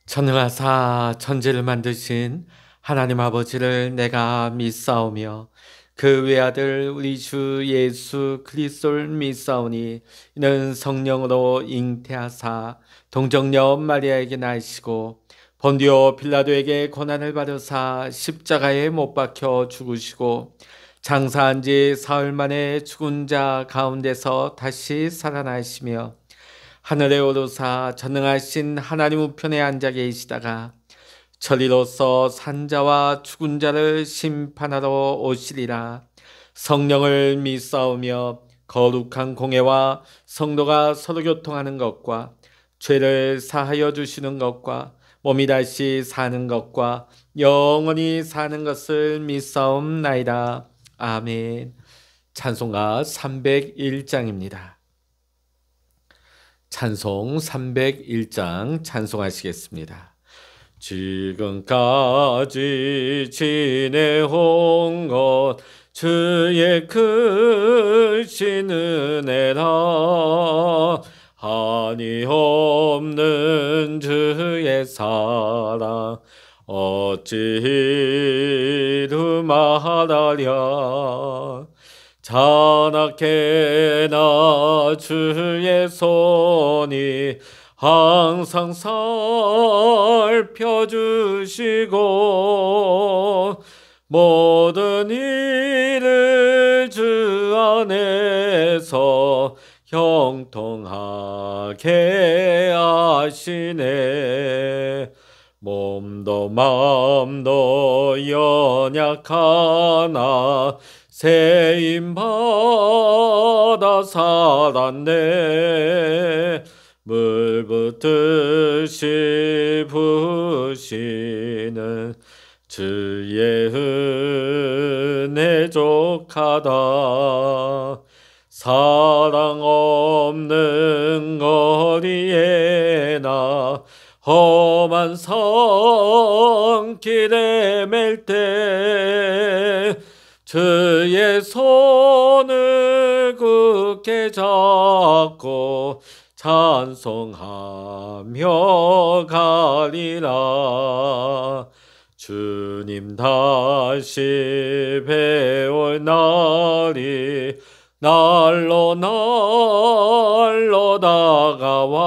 전능하사 천지를 만드신 하나님 아버지를 내가 믿사오며 그 외아들 우리 주 예수 그리스도를 믿사오니 이는 성령으로 잉태하사 동정녀 마리아에게 나시고 본디오 빌라도에게 고난을 받으사 십자가에 못 박혀 죽으시고 장사한 지 사흘 만에 죽은 자 가운데서 다시 살아나시며 하늘에 오르사 전능하신 하나님 우편에 앉아 계시다가 저리로서 산자와 죽은 자를 심판하러 오시리라. 성령을 믿사오며 거룩한 공회와 성도가 서로 교통하는 것과 죄를 사하여 주시는 것과 몸이 다시 사는 것과 영원히 사는 것을 믿사옵나이다. 아멘. 찬송가 301장입니다. 찬송 301장 찬송하시겠습니다. 지금까지 지내온 것 주의 크신 은혜라. 한이 없는 주의 사랑 어찌 두말하랴. 자나케나 주의 손이 항상 살펴주시고 모든 일을 주 안에서 형통하게 하시네. 몸도 마음도 연약하나 세임받아 살았네. 물 붓듯이 부으시는 주의 은혜 족하다. 사랑 없는 거리에 나 험한 성길에 맬 때 주의 손을 굳게 잡고 찬송하며 가리라. 주님 다시 배울 날이 날로 다가와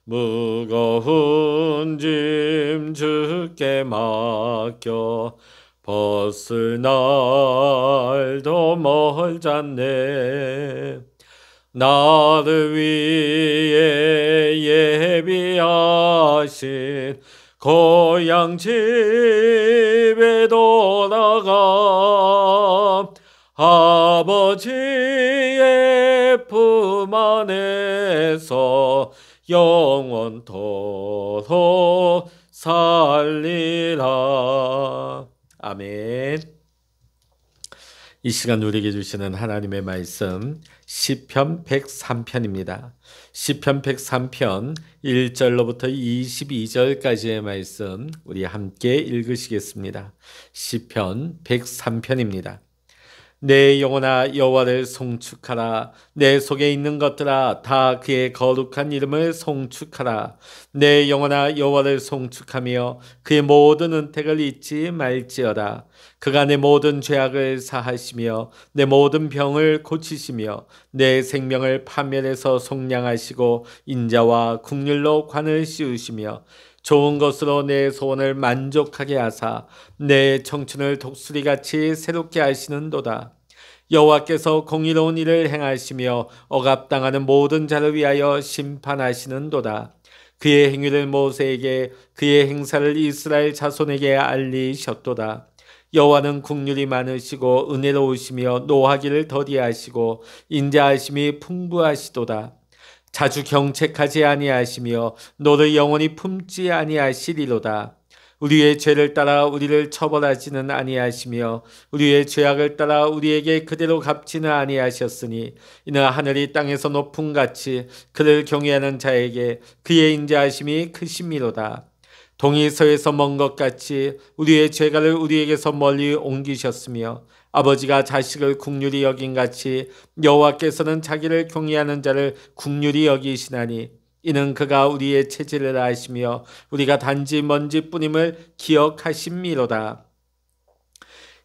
무거운 짐 주께 맡겨 벗을 날도 멀잖네. 나를 위해 예비하신 고향 집에 돌아가 아버지의 품 안에서 영원토록 살리라. 아멘. 이 시간 우리에게 주시는 하나님의 말씀 시편 103편입니다. 시편 103편 1절로부터 22절까지의 말씀 우리 함께 읽으시겠습니다. 시편 103편입니다. 내 영혼아 여호와를 송축하라. 내 속에 있는 것들아 다 그의 거룩한 이름을 송축하라. 내 영혼아 여호와를 송축하며 그의 모든 은택을 잊지 말지어다. 그가 내 모든 죄악을 사하시며 내 모든 병을 고치시며 내 생명을 파멸해서 속량하시고 인자와 국률로 관을 씌우시며 좋은 것으로 내 소원을 만족하게 하사 내 청춘을 독수리같이 새롭게 하시는도다. 여호와께서 공의로운 일을 행하시며 억압당하는 모든 자를 위하여 심판하시는도다. 그의 행위를 모세에게 그의 행사를 이스라엘 자손에게 알리셨도다. 여호와는 국률이 많으시고 은혜로우시며 노하기를 더디하시고 인자하심이 풍부하시도다. 자주 경책하지 아니하시며 너를 영원히 품지 아니하시리로다. 우리의 죄를 따라 우리를 처벌하지는 아니하시며 우리의 죄악을 따라 우리에게 그대로 갚지는 아니하셨으니 이는 하늘이 땅에서 높음같이 그를 경외하는 자에게 그의 인자하심이 크심이로다. 동이 서에서 먼 것 같이 우리의 죄가를 우리에게서 멀리 옮기셨으며 아버지가 자식을 국률이 여긴 같이 여호와께서는 자기를 경외하는 자를 국률이 여기시나니 이는 그가 우리의 체질을 아시며 우리가 단지 먼지뿐임을 기억하심이로다.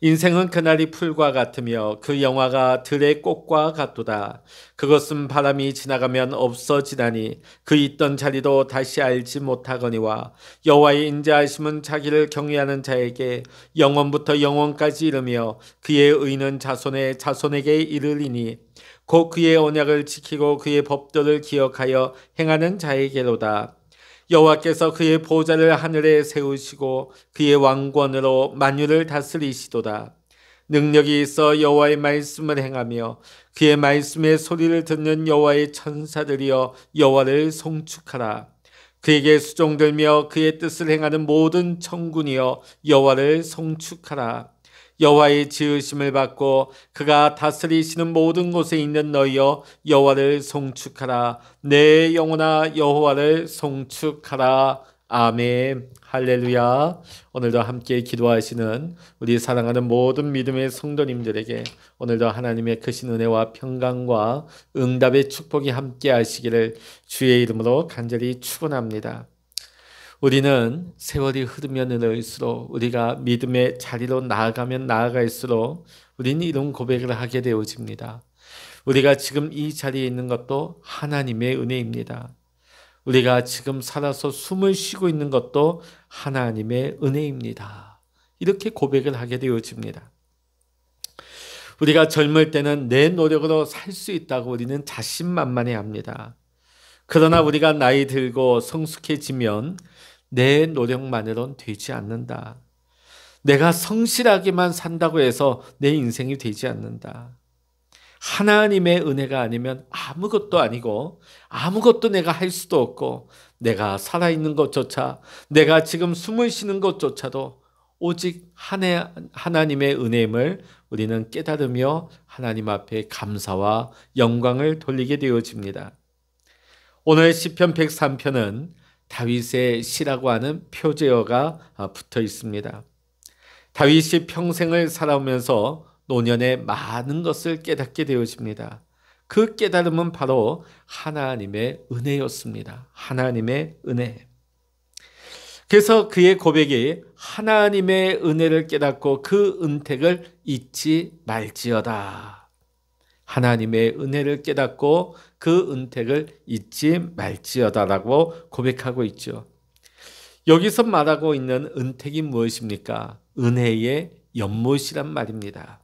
인생은 그날이 풀과 같으며 그 영화가 들의 꽃과 같도다. 그것은 바람이 지나가면 없어지나니 그 있던 자리도 다시 알지 못하거니와 여호와의 인자하심은 자기를 경외하는 자에게 영원부터 영원까지 이르며 그의 의는 자손의 자손에게 이르리니 곧 그의 언약을 지키고 그의 법도를 기억하여 행하는 자에게로다. 여호와께서 그의 보좌를 하늘에 세우시고 그의 왕권으로 만유를 다스리시도다. 능력이 있어 여호와의 말씀을 행하며 그의 말씀의 소리를 듣는 여호와의 천사들이여 여호와를 송축하라. 그에게 수종들며 그의 뜻을 행하는 모든 천군이여 여호와를 송축하라. 여호와의 지으심을 받고 그가 다스리시는 모든 곳에 있는 너희여 여호와를 송축하라. 내 영혼아 여호와를 송축하라. 아멘. 할렐루야. 오늘도 함께 기도하시는 우리 사랑하는 모든 믿음의 성도님들에게 오늘도 하나님의 크신 은혜와 평강과 응답의 축복이 함께 하시기를 주의 이름으로 간절히 축원합니다. 우리는 세월이 흐르면 흐를수록 우리가 믿음의 자리로 나아가면 나아갈수록 우리는 이런 고백을 하게 되어집니다. 우리가 지금 이 자리에 있는 것도 하나님의 은혜입니다. 우리가 지금 살아서 숨을 쉬고 있는 것도 하나님의 은혜입니다. 이렇게 고백을 하게 되어집니다. 우리가 젊을 때는 내 노력으로 살 수 있다고 우리는 자신만만해합니다. 그러나 우리가 나이 들고 성숙해지면 내 노력만으로는 되지 않는다. 내가 성실하게만 산다고 해서 내 인생이 되지 않는다. 하나님의 은혜가 아니면 아무것도 아니고 아무것도 내가 할 수도 없고 내가 살아있는 것조차 내가 지금 숨을 쉬는 것조차도 오직 하나님의 은혜임을 우리는 깨달으며 하나님 앞에 감사와 영광을 돌리게 되어집니다. 오늘 시편 103편은 다윗의 시라고 하는 표제어가 붙어 있습니다. 다윗이 평생을 살아오면서 노년에 많은 것을 깨닫게 되어집니다. 그 깨달음은 바로 하나님의 은혜였습니다. 하나님의 은혜. 그래서 그의 고백이 하나님의 은혜를 깨닫고 그 은택을 잊지 말지어다. 하나님의 은혜를 깨닫고 그 은택을 잊지 말지어다라고 고백하고 있죠. 여기서 말하고 있는 은택이 무엇입니까? 은혜의 연못이란 말입니다.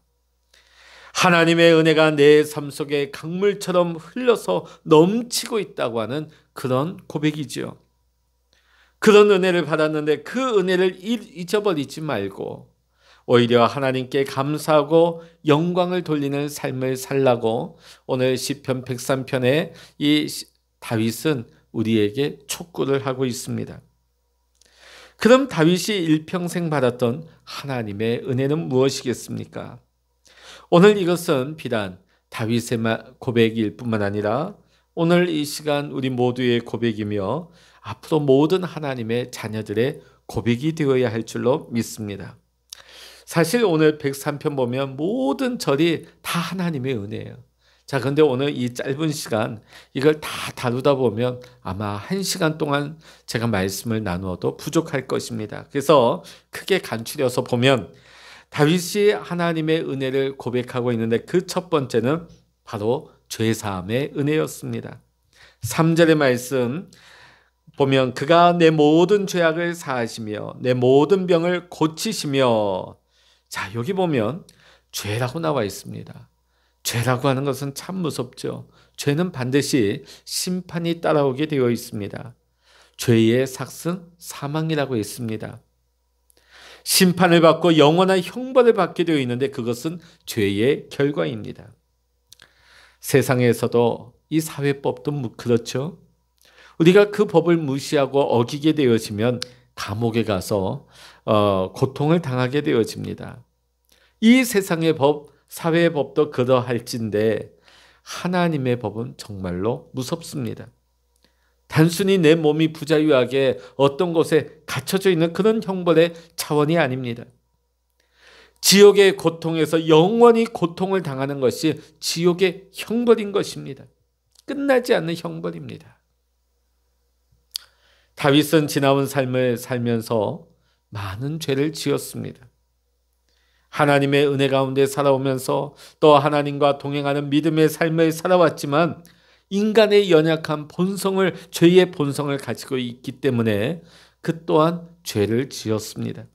하나님의 은혜가 내 삶 속에 강물처럼 흘러서 넘치고 있다고 하는 그런 고백이죠. 그런 은혜를 받았는데 그 은혜를 잊어버리지 말고 오히려 하나님께 감사하고 영광을 돌리는 삶을 살라고 오늘 시편 103편에 이 다윗은 우리에게 촉구를 하고 있습니다. 그럼 다윗이 일평생 받았던 하나님의 은혜는 무엇이겠습니까? 오늘 이것은 비단 다윗의 고백일 뿐만 아니라 오늘 이 시간 우리 모두의 고백이며 앞으로 모든 하나님의 자녀들의 고백이 되어야 할 줄로 믿습니다. 사실 오늘 103편 보면 모든 절이 다 하나님의 은혜예요. 자, 그런데 오늘 이 짧은 시간 이걸 다 다루다 보면 아마 1시간 동안 제가 말씀을 나누어도 부족할 것입니다. 그래서 크게 간추려서 보면 다윗이 하나님의 은혜를 고백하고 있는데 그 첫 번째는 바로 죄사함의 은혜였습니다. 3절의 말씀 보면 그가 내 모든 죄악을 사하시며 내 모든 병을 고치시며, 자, 여기 보면 죄라고 나와 있습니다. 죄라고 하는 것은 참 무섭죠. 죄는 반드시 심판이 따라오게 되어 있습니다. 죄의 삭은 사망이라고 했습니다. 심판을 받고 영원한 형벌을 받게 되어 있는데 그것은 죄의 결과입니다. 세상에서도 이 사회법도 그렇죠. 우리가 그 법을 무시하고 어기게 되어지면 감옥에 가서 고통을 당하게 되어집니다. 이 세상의 법, 사회의 법도 그러할진데 하나님의 법은 정말로 무섭습니다. 단순히 내 몸이 부자유하게 어떤 곳에 갇혀져 있는 그런 형벌의 차원이 아닙니다. 지옥의 고통에서 영원히 고통을 당하는 것이 지옥의 형벌인 것입니다. 끝나지 않는 형벌입니다. 다윗은 지나온 삶을 살면서 많은 죄를 지었습니다. 하나님의 은혜 가운데 살아오면서 또 하나님과 동행하는 믿음의 삶을 살아왔지만 인간의 연약한 본성을, 죄의 본성을 가지고 있기 때문에 그 또한 죄를 지었습니다.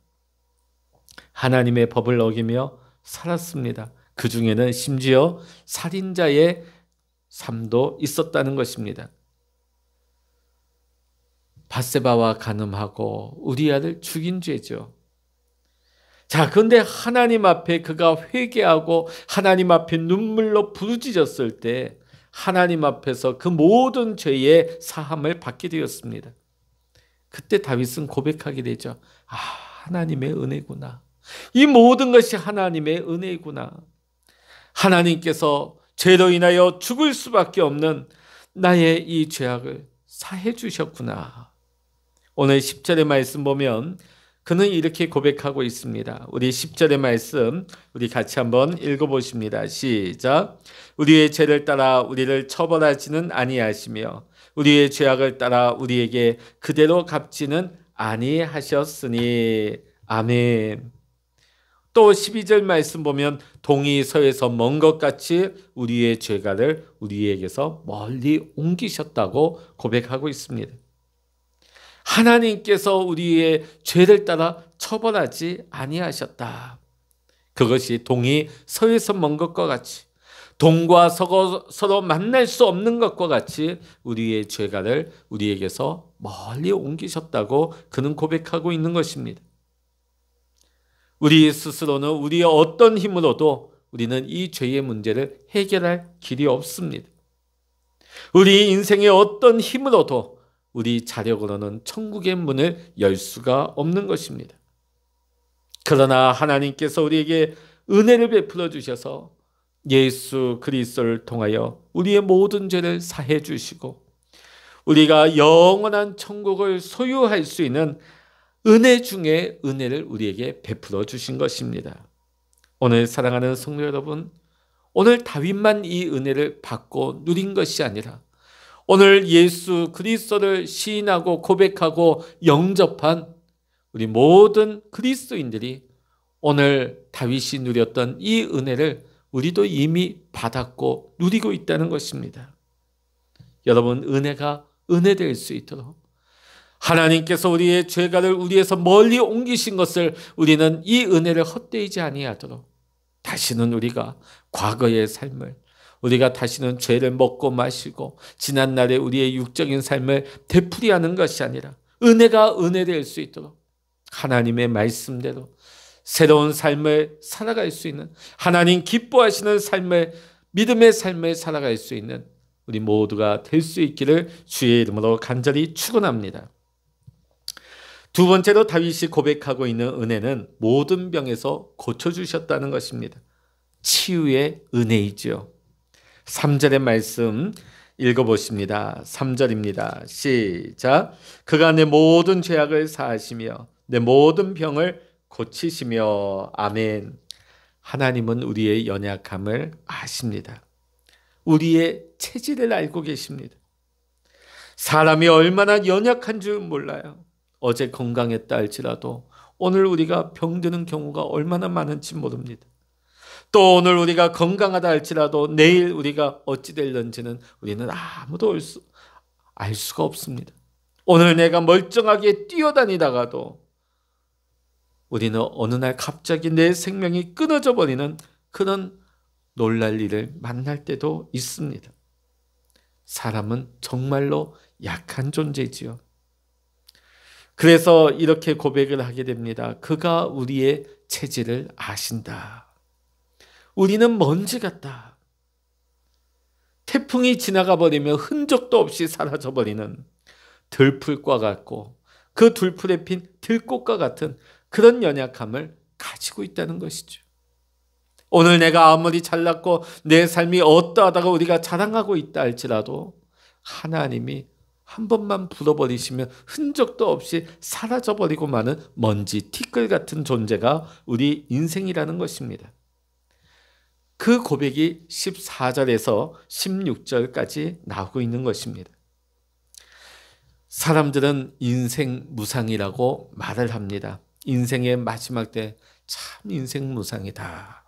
하나님의 법을 어기며 살았습니다. 그 중에는 심지어 살인자의 삶도 있었다는 것입니다. 밧세바와 간음하고 우리아를 죽인 죄죠. 자, 그런데 하나님 앞에 그가 회개하고 하나님 앞에 눈물로 부르짖었을 때 하나님 앞에서 그 모든 죄의 사함을 받게 되었습니다. 그때 다윗은 고백하게 되죠. 아, 하나님의 은혜구나. 이 모든 것이 하나님의 은혜구나. 하나님께서 죄로 인하여 죽을 수밖에 없는 나의 이 죄악을 사해 주셨구나. 오늘 10절의 말씀 보면 그는 이렇게 고백하고 있습니다. 우리 10절의 말씀 우리 같이 한번 읽어보십니다. 시작. 우리의 죄를 따라 우리를 처벌하지는 아니하시며 우리의 죄악을 따라 우리에게 그대로 갚지는 아니하셨으니. 아멘. 또 12절 말씀 보면 동이 서에서 먼 것 같이 우리의 죄가를 우리에게서 멀리 옮기셨다고 고백하고 있습니다. 하나님께서 우리의 죄를 따라 처벌하지 아니하셨다. 그것이 동이 서에서 먼 것과 같이, 동과 서로 만날 수 없는 것과 같이 우리의 죄가를 우리에게서 멀리 옮기셨다고 그는 고백하고 있는 것입니다. 우리 스스로는 우리의 어떤 힘으로도 우리는 이 죄의 문제를 해결할 길이 없습니다. 우리 인생의 어떤 힘으로도 우리 자력으로는 천국의 문을 열 수가 없는 것입니다. 그러나 하나님께서 우리에게 은혜를 베풀어 주셔서 예수 그리스도를 통하여 우리의 모든 죄를 사해 주시고 우리가 영원한 천국을 소유할 수 있는 은혜 중에 은혜를 우리에게 베풀어 주신 것입니다. 오늘 사랑하는 성도 여러분, 오늘 다윗만 이 은혜를 받고 누린 것이 아니라 오늘 예수 그리스도를 시인하고 고백하고 영접한 우리 모든 그리스도인들이 오늘 다윗이 누렸던 이 은혜를 우리도 이미 받았고 누리고 있다는 것입니다. 여러분, 은혜가 은혜될 수 있도록 하나님께서 우리의 죄가를 우리에서 멀리 옮기신 것을 우리는 이 은혜를 헛되이지 아니하도록 다시는 우리가 과거의 삶을, 우리가 다시는 죄를 먹고 마시고 지난날의 우리의 육적인 삶을 되풀이하는 것이 아니라 은혜가 은혜될 수 있도록 하나님의 말씀대로 새로운 삶을 살아갈 수 있는, 하나님 기뻐하시는 삶을, 믿음의 삶을 살아갈 수 있는 우리 모두가 될 수 있기를 주의 이름으로 간절히 축원합니다. 두 번째로 다윗이 고백하고 있는 은혜는 모든 병에서 고쳐주셨다는 것입니다. 치유의 은혜이죠. 3절의 말씀 읽어보십니다. 3절입니다. 시작. 그가 내 모든 죄악을 사하시며 내 모든 병을 고치시며. 아멘. 하나님은 우리의 연약함을 아십니다. 우리의 체질을 알고 계십니다. 사람이 얼마나 연약한 줄 몰라요. 어제 건강했다 할지라도 오늘 우리가 병드는 경우가 얼마나 많은지 모릅니다. 또 오늘 우리가 건강하다 할지라도 내일 우리가 어찌 될런지는 우리는 아무도 알 수가 없습니다. 오늘 내가 멀쩡하게 뛰어다니다가도 우리는 어느 날 갑자기 내 생명이 끊어져 버리는 그런 놀랄 일을 만날 때도 있습니다. 사람은 정말로 약한 존재지요. 그래서 이렇게 고백을 하게 됩니다. 그가 우리의 체질을 아신다. 우리는 먼지 같다. 태풍이 지나가 버리면 흔적도 없이 사라져 버리는 들풀과 같고 그 들풀에 핀 들꽃과 같은 그런 연약함을 가지고 있다는 것이죠. 오늘 내가 아무리 잘났고 내 삶이 어떠하다가 우리가 자랑하고 있다 할지라도 하나님이 한 번만 불어버리시면 흔적도 없이 사라져버리고 마는 먼지, 티끌 같은 존재가 우리 인생이라는 것입니다. 그 고백이 14절에서 16절까지 나오고 있는 것입니다. 사람들은 인생 무상이라고 말을 합니다. 인생의 마지막 때 참 인생 무상이다.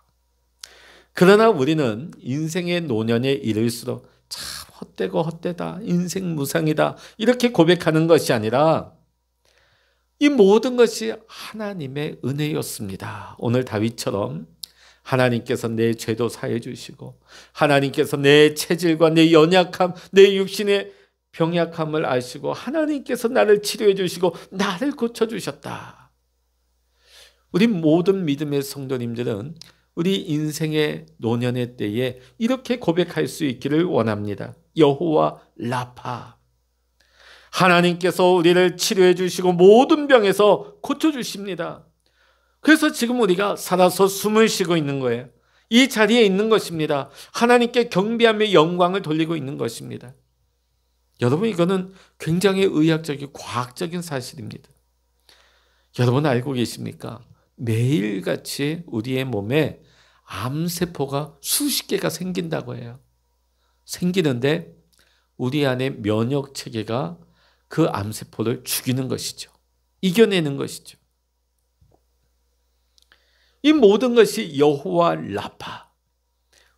그러나 우리는 인생의 노년에 이를수록 참 헛되고 헛되다, 인생 무상이다 이렇게 고백하는 것이 아니라 이 모든 것이 하나님의 은혜였습니다. 오늘 다윗처럼 하나님께서 내 죄도 사해 주시고 하나님께서 내 체질과 내 연약함, 내 육신의 병약함을 아시고 하나님께서 나를 치료해 주시고 나를 고쳐 주셨다. 우리 모든 믿음의 성도님들은 우리 인생의 노년의 때에 이렇게 고백할 수 있기를 원합니다. 여호와 라파, 하나님께서 우리를 치료해 주시고 모든 병에서 고쳐 주십니다. 그래서 지금 우리가 살아서 숨을 쉬고 있는 거예요. 이 자리에 있는 것입니다. 하나님께 경배하며 영광을 돌리고 있는 것입니다. 여러분, 이거는 굉장히 의학적이고 과학적인 사실입니다. 여러분 알고 계십니까? 매일같이 우리의 몸에 암세포가 수십 개가 생긴다고 해요. 생기는데 우리 안에 면역체계가 그 암세포를 죽이는 것이죠. 이겨내는 것이죠. 이 모든 것이 여호와 라파,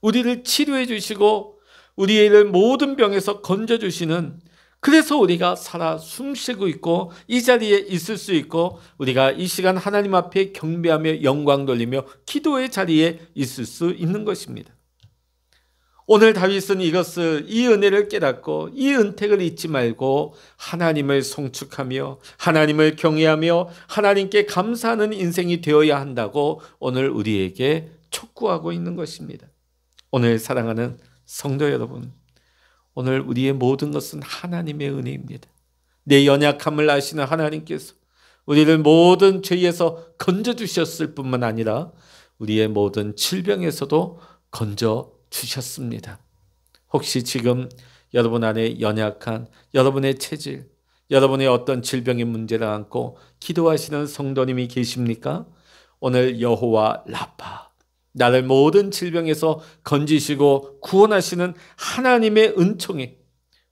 우리를 치료해 주시고 우리를 모든 병에서 건져주시는, 그래서 우리가 살아 숨쉬고 있고 이 자리에 있을 수 있고 우리가 이 시간 하나님 앞에 경배하며 영광 돌리며 기도의 자리에 있을 수 있는 것입니다. 오늘 다윗은 이 은혜를 깨닫고 이 은택을 잊지 말고 하나님을 송축하며 하나님을 경외하며 하나님께 감사하는 인생이 되어야 한다고 오늘 우리에게 촉구하고 있는 것입니다. 오늘 사랑하는 성도 여러분, 오늘 우리의 모든 것은 하나님의 은혜입니다. 내 연약함을 아시는 하나님께서 우리를 모든 죄에서 건져주셨을 뿐만 아니라 우리의 모든 질병에서도 건져주셨습니다. 혹시 지금 여러분 안에 연약한 여러분의 체질, 여러분의 어떤 질병의 문제를 안고 기도하시는 성도님이 계십니까? 오늘 여호와 라파, 나를 모든 질병에서 건지시고 구원하시는 하나님의 은총이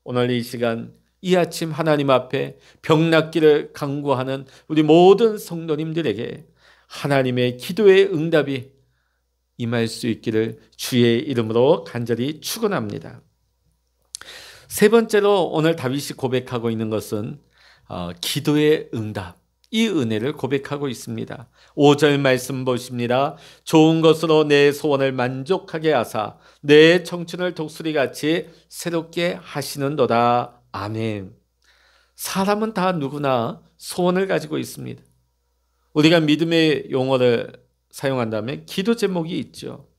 오늘 이 시간 이 아침 하나님 앞에 병낫기를 간구하는 우리 모든 성도님들에게 하나님의 기도의 응답이 임할 수 있기를 주의 이름으로 간절히 축원합니다. 세 번째로 오늘 다윗이 고백하고 있는 것은 기도의 응답, 이 은혜를 고백하고 있습니다. 5절 말씀 보십니다. 좋은 것으로 내 소원을 만족하게 하사 내 청춘을 독수리같이 새롭게 하시는도다. 아멘. 사람은 다 누구나 소원을 가지고 있습니다. 우리가 믿음의 용어를 사용한다면 기도 제목이 있죠.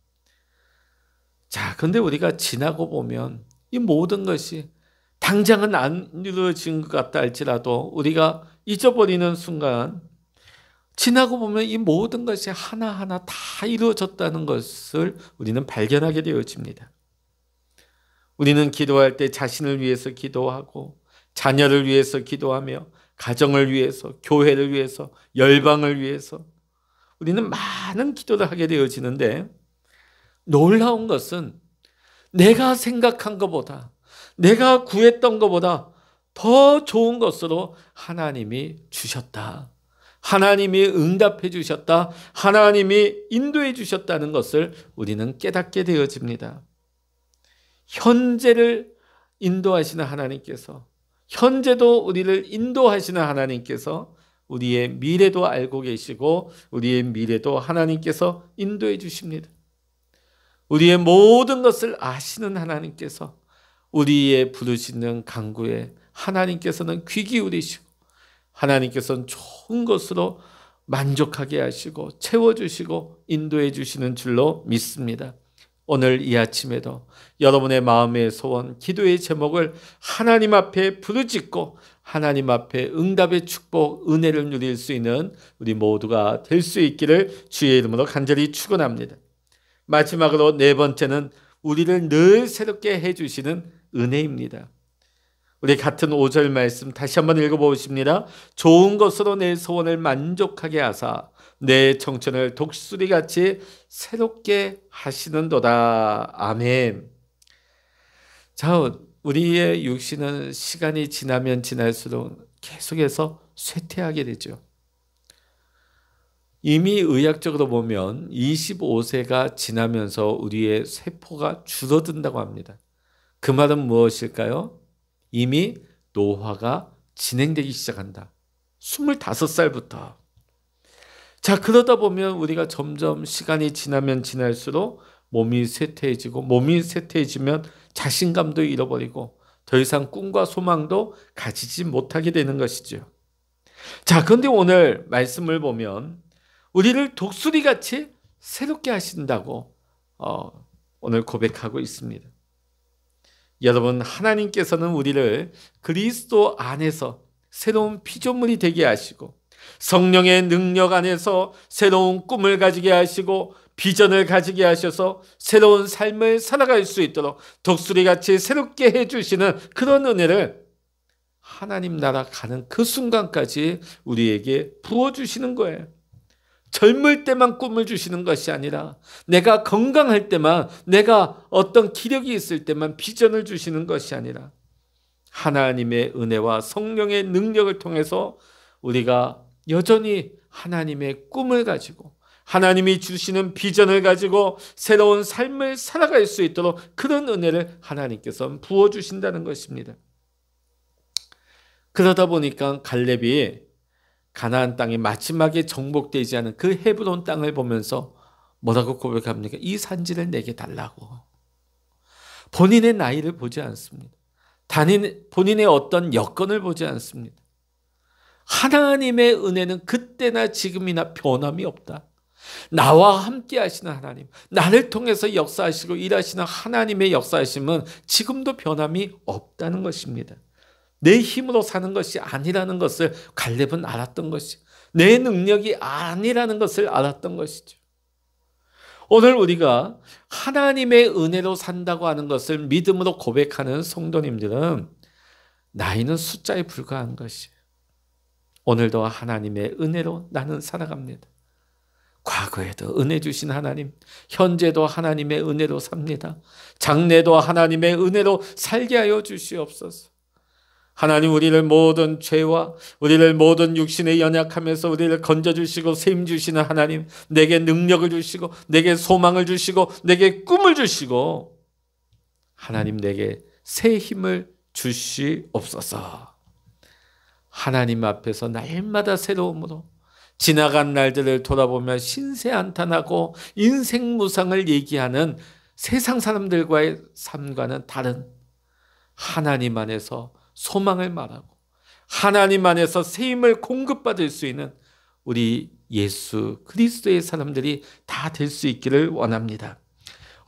자, 근데 우리가 지나고 보면 이 모든 것이 당장은 안 이루어진 것 같다 할지라도 우리가 잊어버리는 순간 지나고 보면 이 모든 것이 하나하나 다 이루어졌다는 것을 우리는 발견하게 되어집니다. 우리는 기도할 때 자신을 위해서 기도하고 자녀를 위해서 기도하며 가정을 위해서, 교회를 위해서, 열방을 위해서 우리는 많은 기도를 하게 되어지는데 놀라운 것은 내가 생각한 것보다, 내가 구했던 것보다 더 좋은 것으로 하나님이 주셨다. 하나님이 응답해 주셨다. 하나님이 인도해 주셨다는 것을 우리는 깨닫게 되어집니다. 현재를 인도하시는 하나님께서, 현재도 우리를 인도하시는 하나님께서 우리의 미래도 알고 계시고 우리의 미래도 하나님께서 인도해 주십니다. 우리의 모든 것을 아시는 하나님께서 우리의 부르시는 간구에 하나님께서는 귀 기울이시고 하나님께서는 좋은 것으로 만족하게 하시고 채워주시고 인도해 주시는 줄로 믿습니다. 오늘 이 아침에도 여러분의 마음의 소원, 기도의 제목을 하나님 앞에 부르짖고 하나님 앞에 응답의 축복, 은혜를 누릴 수 있는 우리 모두가 될 수 있기를 주의 이름으로 간절히 축원합니다. 마지막으로 네 번째는 우리를 늘 새롭게 해주시는 은혜입니다. 우리 같은 5절 말씀 다시 한번 읽어보십니다. 좋은 것으로 내 소원을 만족하게 하사 내 청춘을 독수리같이 새롭게 하시는도다. 아멘. 자, 우리의 육신은 시간이 지나면 지날수록 계속해서 쇠퇴하게 되죠. 이미 의학적으로 보면 25세가 지나면서 우리의 세포가 줄어든다고 합니다. 그 말은 무엇일까요? 이미 노화가 진행되기 시작한다. 25살부터. 자, 그러다 보면 우리가 점점 시간이 지나면 지날수록 몸이 쇠퇴해지고, 몸이 쇠퇴해지면 자신감도 잃어버리고 더 이상 꿈과 소망도 가지지 못하게 되는 것이죠. 자, 그런데 오늘 말씀을 보면 우리를 독수리같이 새롭게 하신다고 오늘 고백하고 있습니다. 여러분, 하나님께서는 우리를 그리스도 안에서 새로운 피조물이 되게 하시고 성령의 능력 안에서 새로운 꿈을 가지게 하시고 비전을 가지게 하셔서 새로운 삶을 살아갈 수 있도록 독수리같이 새롭게 해주시는 그런 은혜를 하나님 나라 가는 그 순간까지 우리에게 부어주시는 거예요. 젊을 때만 꿈을 주시는 것이 아니라 내가 건강할 때만, 내가 어떤 기력이 있을 때만 비전을 주시는 것이 아니라 하나님의 은혜와 성령의 능력을 통해서 우리가 여전히 하나님의 꿈을 가지고 하나님이 주시는 비전을 가지고 새로운 삶을 살아갈 수 있도록 그런 은혜를 하나님께서 부어주신다는 것입니다. 그러다 보니까 갈렙이 가나안 땅이 마지막에 정복되지 않은 그 헤브론 땅을 보면서 뭐라고 고백합니까? 이 산지를 내게 달라고. 본인의 나이를 보지 않습니다. 본인의 어떤 여건을 보지 않습니다. 하나님의 은혜는 그때나 지금이나 변함이 없다. 나와 함께 하시는 하나님, 나를 통해서 역사하시고 일하시는 하나님의 역사하심은 지금도 변함이 없다는 것입니다. 내 힘으로 사는 것이 아니라는 것을 갈렙은 알았던 것이, 내 능력이 아니라는 것을 알았던 것이죠. 오늘 우리가 하나님의 은혜로 산다고 하는 것을 믿음으로 고백하는 성도님들은 나이는 숫자에 불과한 것이에요. 오늘도 하나님의 은혜로 나는 살아갑니다. 과거에도 은혜 주신 하나님, 현재도 하나님의 은혜로 삽니다. 장래도 하나님의 은혜로 살게 하여 주시옵소서. 하나님, 우리를 모든 죄와 우리를 모든 육신의 연약함에서 우리를 건져주시고 세임 주시는 하나님, 내게 능력을 주시고 내게 소망을 주시고 내게 꿈을 주시고 하나님 내게 새 힘을 주시옵소서. 하나님 앞에서 날마다 새로움으로 지나간 날들을 돌아보며 신세한탄하고 인생 무상을 얘기하는 세상 사람들과의 삶과는 다른 하나님 안에서 소망을 말하고 하나님 안에서 새 힘을 공급받을 수 있는 우리 예수 그리스도의 사람들이 다 될 수 있기를 원합니다.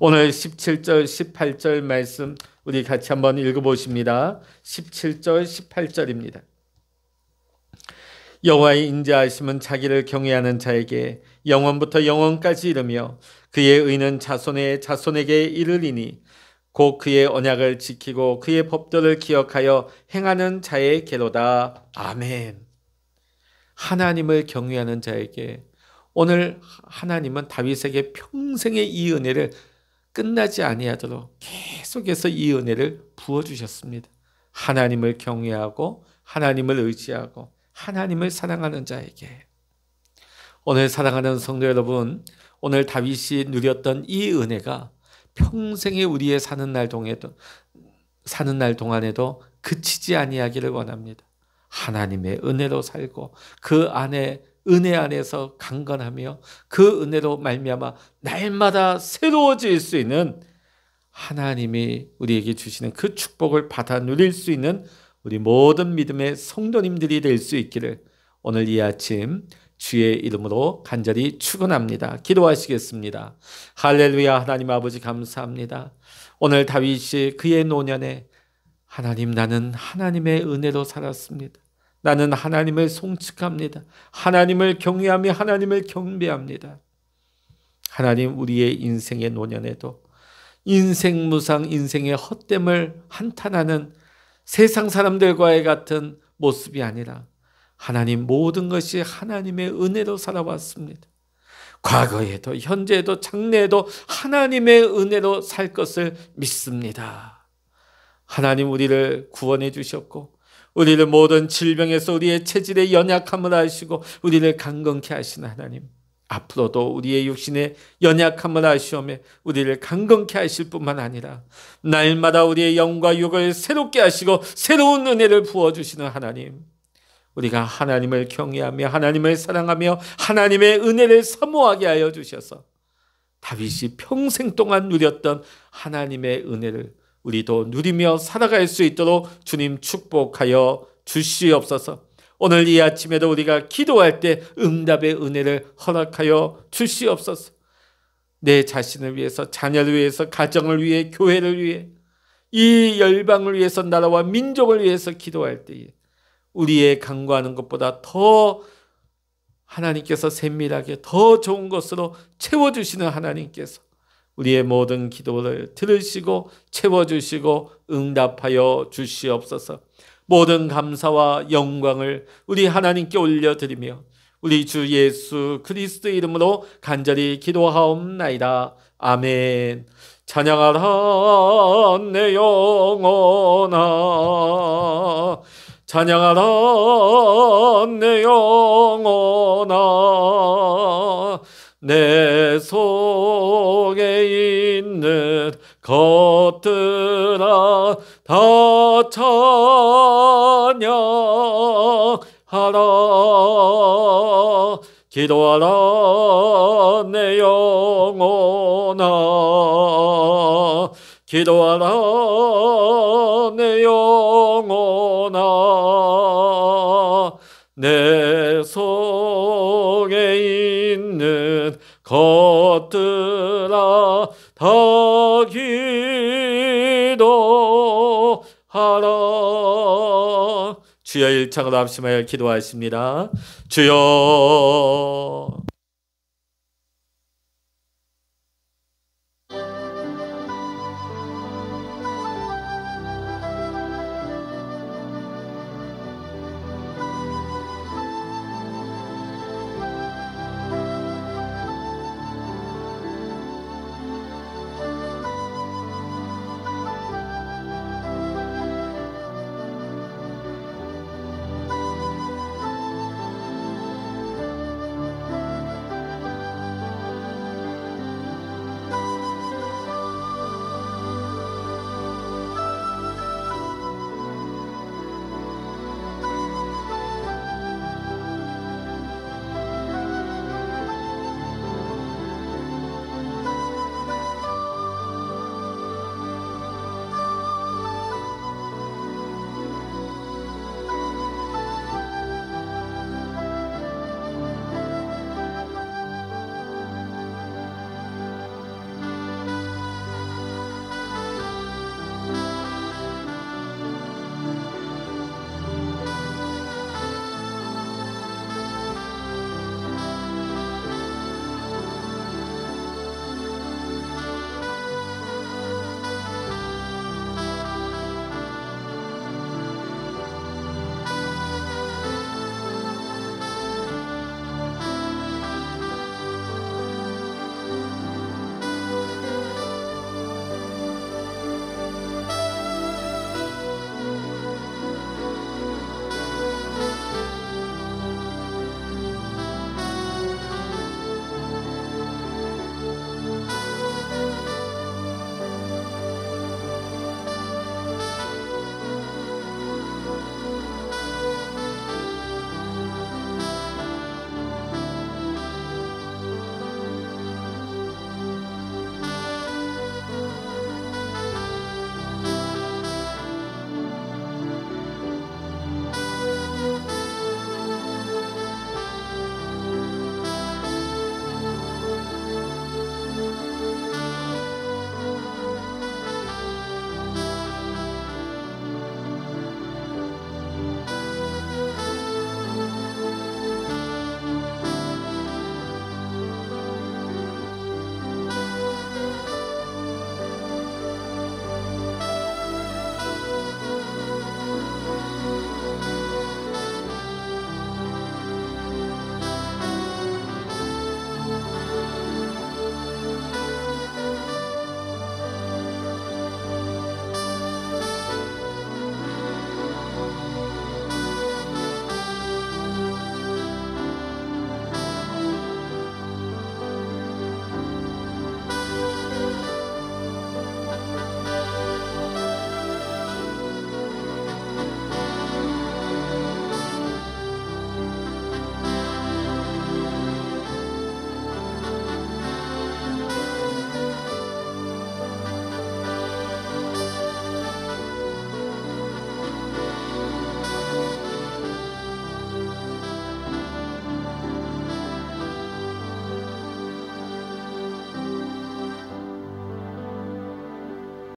오늘 17절 18절 말씀 우리 같이 한번 읽어보십니다. 17절 18절입니다. 여호와의 인자하심은 자기를 경외하는 자에게 영원부터 영원까지 이르며 그의 의는 자손의 자손에게 이르리니 곧 그의 언약을 지키고 그의 법도를 기억하여 행하는 자에게로다. 아멘. 하나님을 경외하는 자에게 오늘 하나님은 다윗에게 평생의 이 은혜를 끝나지 아니하도록 계속해서 이 은혜를 부어주셨습니다. 하나님을 경외하고 하나님을 의지하고 하나님을 사랑하는 자에게. 오늘 사랑하는 성도 여러분, 오늘 다윗이 누렸던 이 은혜가 평생에 우리의 사는 날 동안에도 그치지 아니하기를 원합니다. 하나님의 은혜로 살고 그 안에 은혜 안에서 강건하며 그 은혜로 말미암아 날마다 새로워질 수 있는 하나님이 우리에게 주시는 그 축복을 받아 누릴 수 있는 우리 모든 믿음의 성도님들이 될 수 있기를 오늘 이 아침 주의 이름으로 간절히 축원합니다. 기도하시겠습니다. 할렐루야. 하나님 아버지 감사합니다. 오늘 다윗이 그의 노년에 하나님, 나는 하나님의 은혜로 살았습니다. 나는 하나님을 송축합니다. 하나님을 경외하며 하나님을 경배합니다. 하나님, 우리의 인생의 노년에도 인생 무상, 인생의 헛됨을 한탄하는 세상 사람들과의 같은 모습이 아니라 하나님, 모든 것이 하나님의 은혜로 살아왔습니다. 과거에도 현재에도 장래에도 하나님의 은혜로 살 것을 믿습니다. 하나님 우리를 구원해 주셨고 우리를 모든 질병에서 우리의 체질의 연약함을 아시고 우리를 강건케 하시는 하나님, 앞으로도 우리의 육신의 연약함을 아시오며 우리를 강건케 하실 뿐만 아니라 날마다 우리의 영과 육을 새롭게 하시고 새로운 은혜를 부어주시는 하나님, 우리가 하나님을 경외하며 하나님을 사랑하며 하나님의 은혜를 사모하게 하여 주셔서 다윗이 평생 동안 누렸던 하나님의 은혜를 우리도 누리며 살아갈 수 있도록 주님 축복하여 주시옵소서. 오늘 이 아침에도 우리가 기도할 때 응답의 은혜를 허락하여 주시옵소서. 내 자신을 위해서, 자녀를 위해서, 가정을 위해, 교회를 위해, 이 열방을 위해서, 나라와 민족을 위해서 기도할 때에 우리의 간구하는 것보다 더 하나님께서 세밀하게 더 좋은 것으로 채워주시는 하나님께서 우리의 모든 기도를 들으시고 채워주시고 응답하여 주시옵소서. 모든 감사와 영광을 우리 하나님께 올려드리며 우리 주 예수 그리스도의 이름으로 간절히 기도하옵나이다. 아멘. 찬양하라 내 영혼아, 찬양하라 내 영혼아, 내 속에 있는 것들아 다 찬양하라. 기도하라 내 영혼아, 기도하라 내 영혼아, 내 속에 있는 것들아 다 기도하라. 주여 일창으로 합심하여 기도하십니다. 주여